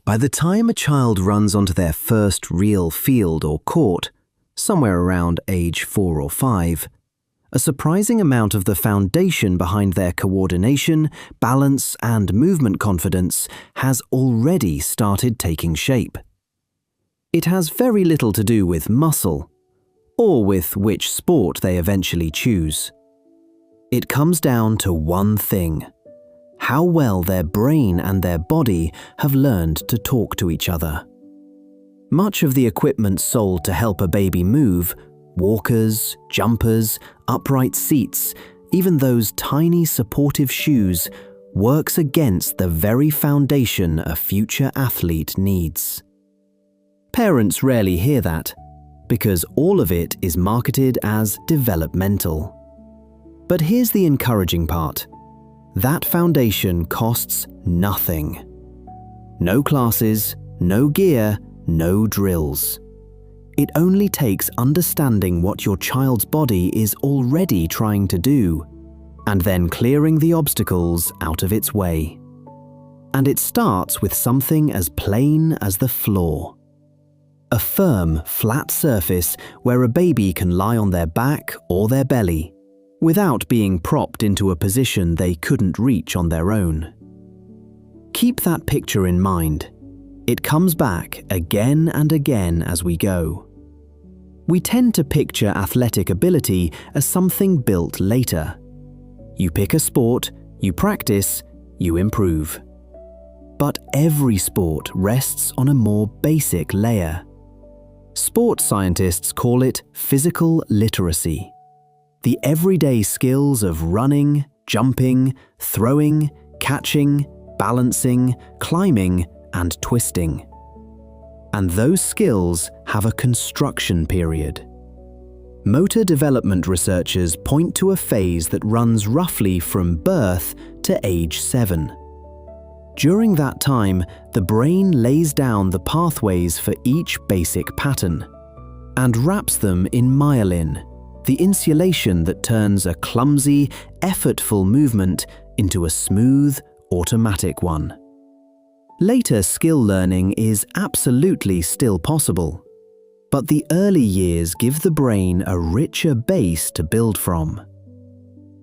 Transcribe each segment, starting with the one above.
By the time a child runs onto their first real field or court, somewhere around age 4 or 5, a surprising amount of the foundation behind their coordination, balance, and movement confidence has already started taking shape. It has very little to do with muscle, or with which sport they eventually choose. It comes down to one thing: how well their brain and their body have learned to talk to each other. Much of the equipment sold to help a baby move, walkers, jumpers, upright seats, even those tiny supportive shoes, works against the very foundation a future athlete needs. Parents rarely hear that, because all of it is marketed as developmental. But here's the encouraging part: that foundation costs nothing. No classes, no gear, no drills. It only takes understanding what your child's body is already trying to do, and then clearing the obstacles out of its way. And it starts with something as plain as the floor. A firm, flat surface where a baby can lie on their back or their belly, without being propped into a position they couldn't reach on their own. Keep that picture in mind. It comes back again and again as we go. We tend to picture athletic ability as something built later. You pick a sport, you practice, you improve. But every sport rests on a more basic layer. Sports scientists call it physical literacy. The everyday skills of running, jumping, throwing, catching, balancing, climbing, and twisting. And those skills have a construction period. Motor development researchers point to a phase that runs roughly from birth to age 7. During that time, the brain lays down the pathways for each basic pattern and wraps them in myelin, the insulation that turns a clumsy, effortful movement into a smooth, automatic one. Later skill learning is absolutely still possible, but the early years give the brain a richer base to build from.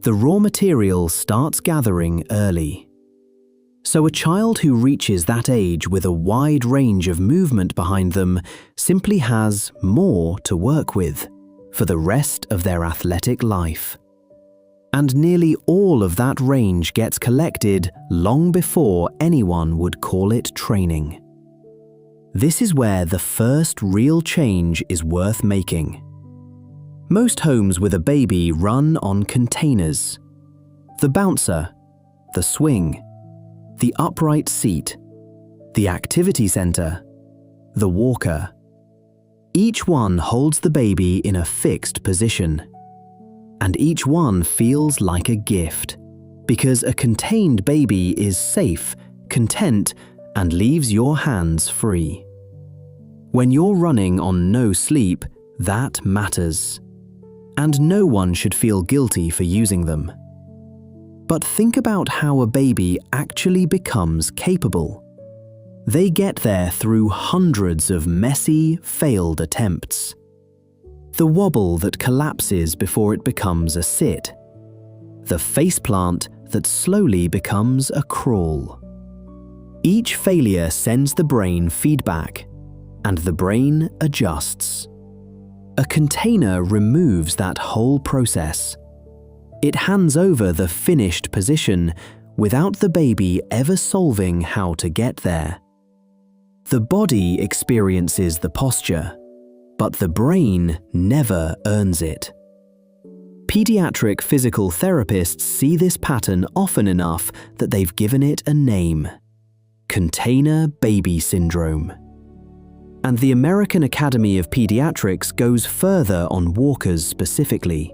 The raw material starts gathering early. So a child who reaches that age with a wide range of movement behind them simply has more to work with for the rest of their athletic life. And nearly all of that range gets collected long before anyone would call it training. This is where the first real change is worth making. Most homes with a baby run on containers: the bouncer, the swing, the upright seat, the activity center, the walker. Each one holds the baby in a fixed position. And each one feels like a gift, because a contained baby is safe, content, and leaves your hands free. When you're running on no sleep, that matters. And no one should feel guilty for using them. But think about how a baby actually becomes capable. They get there through hundreds of messy, failed attempts. The wobble that collapses before it becomes a sit. The faceplant that slowly becomes a crawl. Each failure sends the brain feedback, and the brain adjusts. A container removes that whole process. It hands over the finished position without the baby ever solving how to get there. The body experiences the posture, but the brain never earns it. Pediatric physical therapists see this pattern often enough that they've given it a name: container baby syndrome. And the American Academy of Pediatrics goes further on walkers specifically,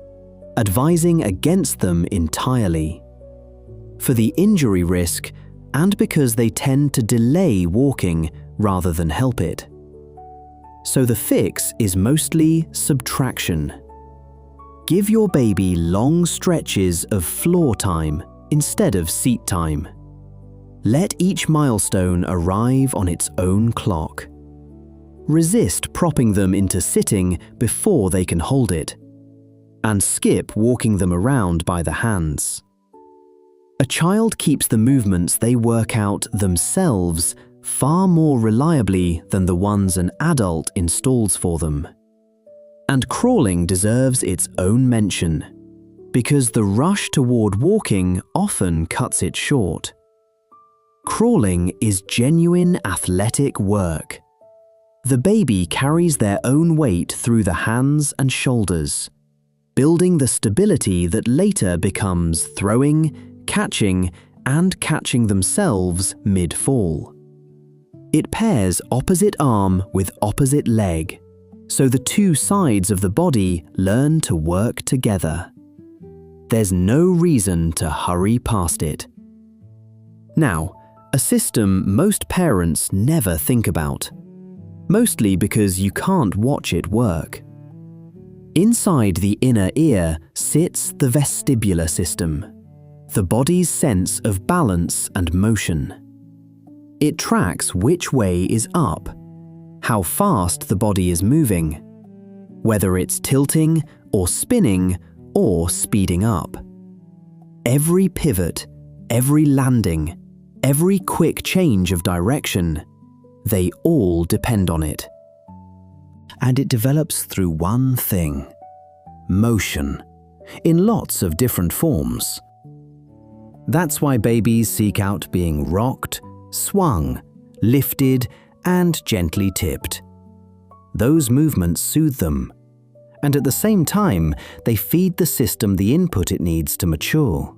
advising against them entirely. For the injury risk, and because they tend to delay walking rather than help it. So the fix is mostly subtraction. Give your baby long stretches of floor time instead of seat time. Let each milestone arrive on its own clock. Resist propping them into sitting before they can hold it, and skip walking them around by the hands. A child keeps the movements they work out themselves far more reliably than the ones an adult installs for them. And crawling deserves its own mention, because the rush toward walking often cuts it short. Crawling is genuine athletic work. The baby carries their own weight through the hands and shoulders, building the stability that later becomes throwing, catching, and catching themselves mid-fall. It pairs opposite arm with opposite leg, so the two sides of the body learn to work together. There's no reason to hurry past it. Now, a system most parents never think about, mostly because you can't watch it work. Inside the inner ear sits the vestibular system, the body's sense of balance and motion. It tracks which way is up, how fast the body is moving, whether it's tilting or spinning or speeding up. Every pivot, every landing, every quick change of direction, they all depend on it. And it develops through one thing: motion, in lots of different forms. That's why babies seek out being rocked, swung, lifted, and gently tipped. Those movements soothe them, and at the same time, they feed the system the input it needs to mature.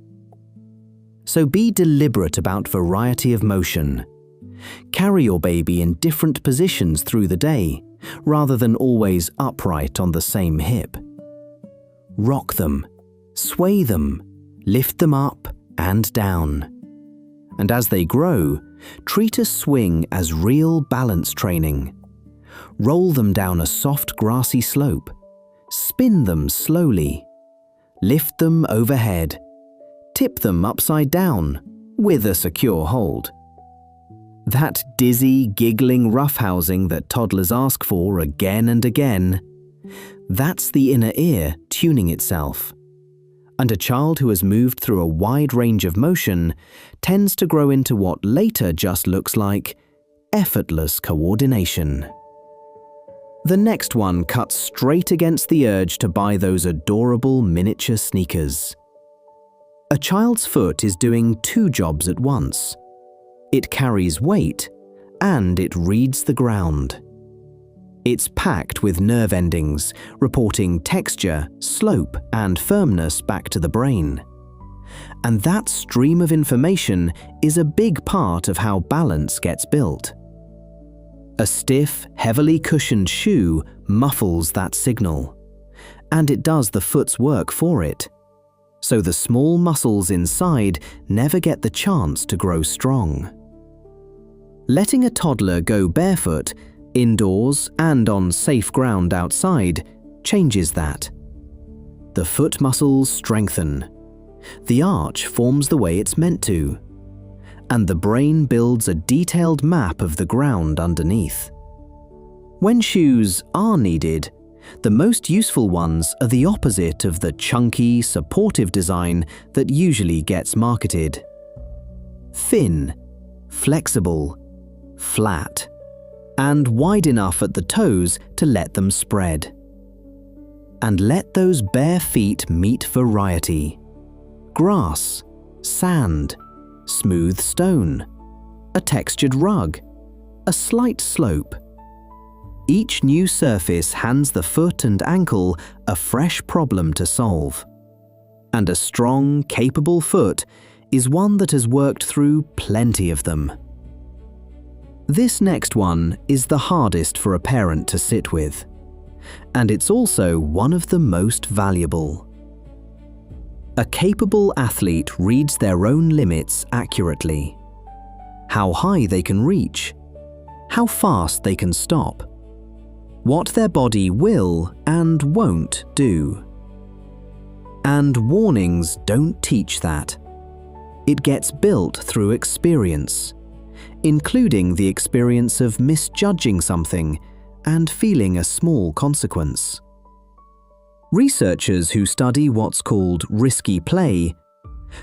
So be deliberate about variety of motion. Carry your baby in different positions through the day, rather than always upright on the same hip. Rock them, sway them, lift them up and down. And as they grow, treat a swing as real balance training. Roll them down a soft grassy slope, spin them slowly, lift them overhead, tip them upside down with a secure hold. That dizzy, giggling roughhousing that toddlers ask for again and again, that's the inner ear tuning itself. And a child who has moved through a wide range of motion tends to grow into what later just looks like effortless coordination. The next one cuts straight against the urge to buy those adorable miniature sneakers. A child's foot is doing two jobs at once. It carries weight and it reads the ground. It's packed with nerve endings, reporting texture, slope, and firmness back to the brain. And that stream of information is a big part of how balance gets built. A stiff, heavily cushioned shoe muffles that signal, and it does the foot's work for it. So the small muscles inside never get the chance to grow strong. Letting a toddler go barefoot, indoors and on safe ground outside, changes that. The foot muscles strengthen. The arch forms the way it's meant to. And the brain builds a detailed map of the ground underneath. When shoes are needed, the most useful ones are the opposite of the chunky, supportive design that usually gets marketed. Thin, flexible, flat, and wide enough at the toes to let them spread. And let those bare feet meet variety. Grass, sand, smooth stone, a textured rug, a slight slope. Each new surface hands the foot and ankle a fresh problem to solve. And a strong, capable foot is one that has worked through plenty of them. This next one is the hardest for a parent to sit with, and it's also one of the most valuable. A capable athlete reads their own limits accurately. How high they can reach, how fast they can stop, what their body will and won't do. And warnings don't teach that. It gets built through experience, including the experience of misjudging something and feeling a small consequence. Researchers who study what's called risky play,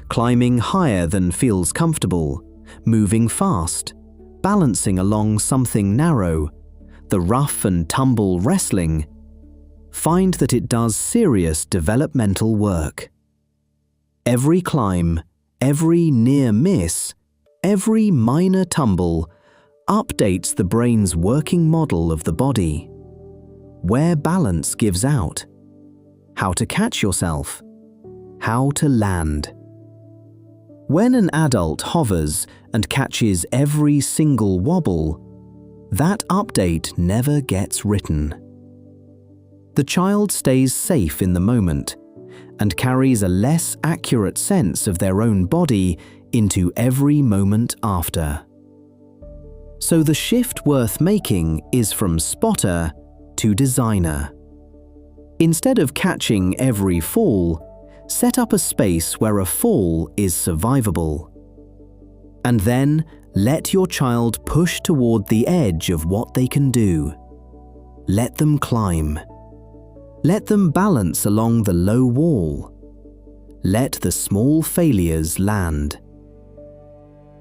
climbing higher than feels comfortable, moving fast, balancing along something narrow, the rough and tumble wrestling, find that it does serious developmental work. Every climb, every near miss, every minor tumble updates the brain's working model of the body, where balance gives out, how to catch yourself, how to land. When an adult hovers and catches every single wobble, that update never gets written. The child stays safe in the moment and carries a less accurate sense of their own body into every moment after. So the shift worth making is from spotter to designer. Instead of catching every fall, set up a space where a fall is survivable. And then let your child push toward the edge of what they can do. Let them climb. Let them balance along the low wall. Let the small failures land.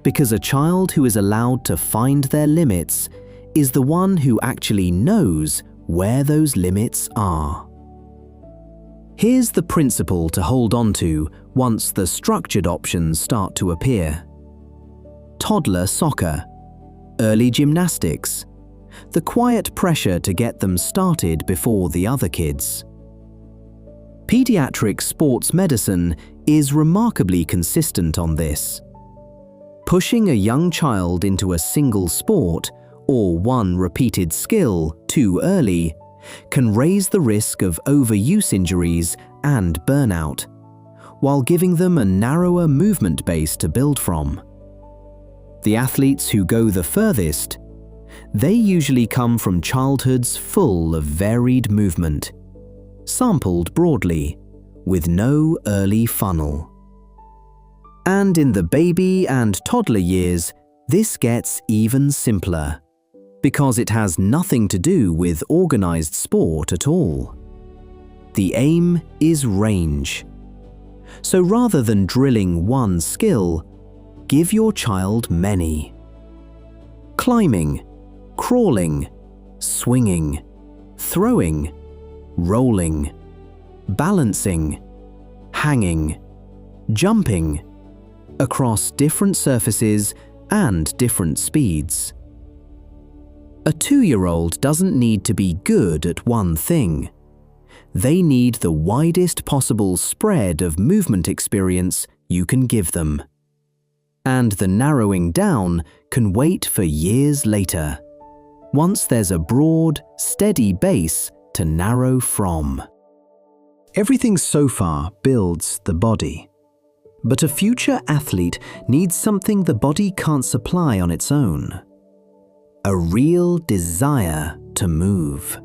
Because a child who is allowed to find their limits is the one who actually knows where those limits are. Here's the principle to hold on to once the structured options start to appear. Toddler soccer, early gymnastics, the quiet pressure to get them started before the other kids. Pediatric sports medicine is remarkably consistent on this. Pushing a young child into a single sport or one repeated skill too early can raise the risk of overuse injuries and burnout, while giving them a narrower movement base to build from. The athletes who go the furthest, they usually come from childhoods full of varied movement, sampled broadly, with no early funnel. And in the baby and toddler years, this gets even simpler, because it has nothing to do with organized sport at all. The aim is range. So rather than drilling one skill, give your child many. Climbing, crawling, swinging, throwing, rolling, balancing, hanging, jumping, across different surfaces and different speeds. A 2-year-old doesn't need to be good at one thing. They need the widest possible spread of movement experience you can give them. And the narrowing down can wait for years later, once there's a broad, steady base to narrow from. Everything so far builds the body. But a future athlete needs something the body can't supply on its own. A real desire to move.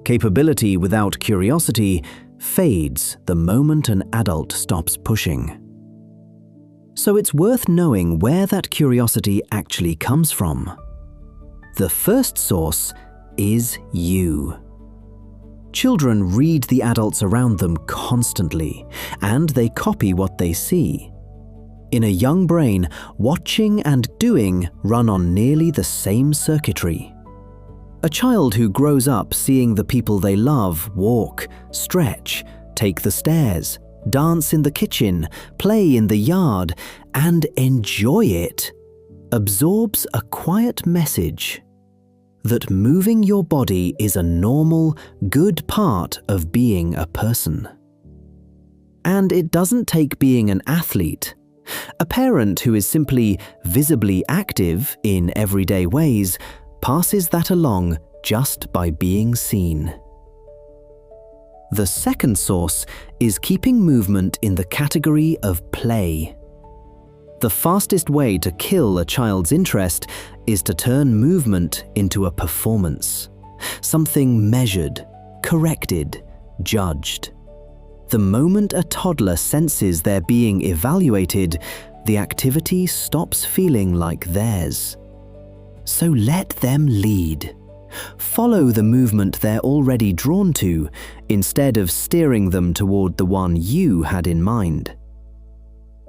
Capability without curiosity fades the moment an adult stops pushing. So it's worth knowing where that curiosity actually comes from. The first source is you. Children read the adults around them constantly, and they copy what they see. In a young brain, watching and doing run on nearly the same circuitry. A child who grows up seeing the people they love walk, stretch, take the stairs, dance in the kitchen, play in the yard, and enjoy it, absorbs a quiet message that moving your body is a normal, good part of being a person. And it doesn't take being an athlete. A parent who is simply visibly active in everyday ways passes that along just by being seen. The second source is keeping movement in the category of play. The fastest way to kill a child's interest is to turn movement into a performance, something measured, corrected, judged. The moment a toddler senses they're being evaluated, the activity stops feeling like theirs. So let them lead. Follow the movement they're already drawn to, instead of steering them toward the one you had in mind.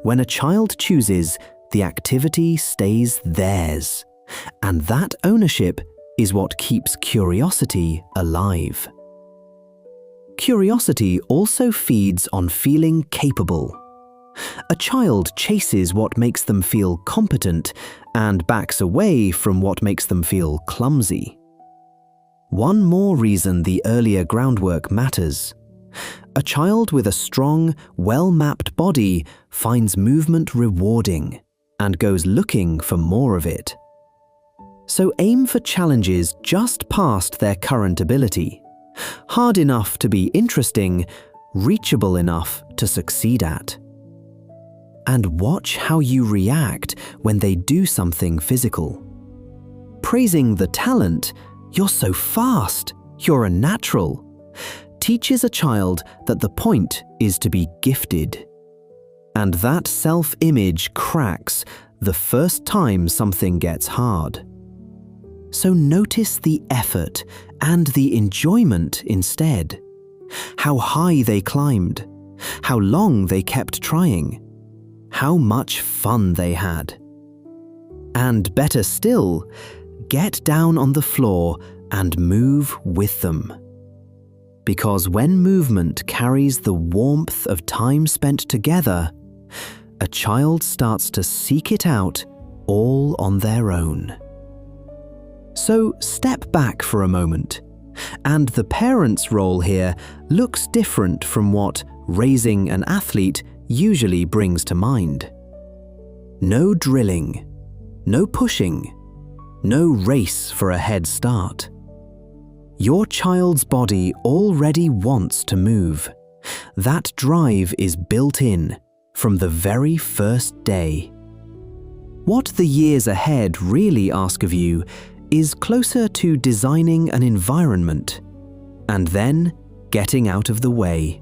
When a child chooses, the activity stays theirs, and that ownership is what keeps curiosity alive. Curiosity also feeds on feeling capable. A child chases what makes them feel competent and backs away from what makes them feel clumsy. One more reason the earlier groundwork matters. A child with a strong, well-mapped body finds movement rewarding and goes looking for more of it. So aim for challenges just past their current ability, hard enough to be interesting, reachable enough to succeed at. And watch how you react when they do something physical. Praising the talent, "You're so fast, you're a natural," teaches a child that the point is to be gifted. And that self-image cracks the first time something gets hard. So notice the effort and the enjoyment instead. How high they climbed, how long they kept trying, how much fun they had. And better still, get down on the floor and move with them. Because when movement carries the warmth of time spent together, a child starts to seek it out all on their own. So step back for a moment, and the parent's role here looks different from what raising an athlete usually brings to mind. No drilling, no pushing, no race for a head start. Your child's body already wants to move. That drive is built in from the very first day. What the years ahead really ask of you is closer to designing an environment and then getting out of the way.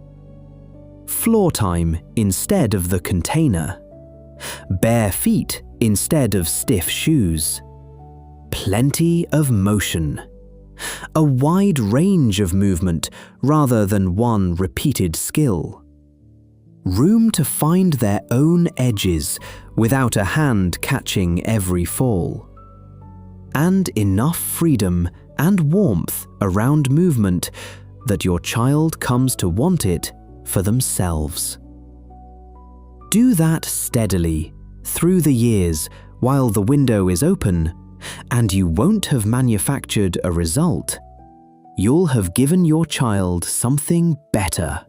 Floor time instead of the container. Bare feet instead of stiff shoes. Plenty of motion. A wide range of movement rather than one repeated skill. Room to find their own edges without a hand catching every fall. And enough freedom and warmth around movement that your child comes to want it for themselves. Do that steadily through the years while the window is open, and you won't have manufactured a result. You'll have given your child something better.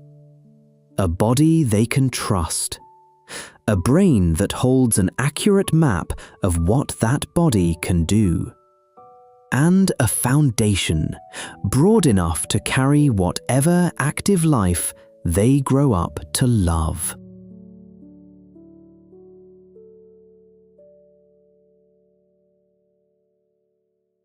A body they can trust. A brain that holds an accurate map of what that body can do. And a foundation broad enough to carry whatever active life they grow up to love.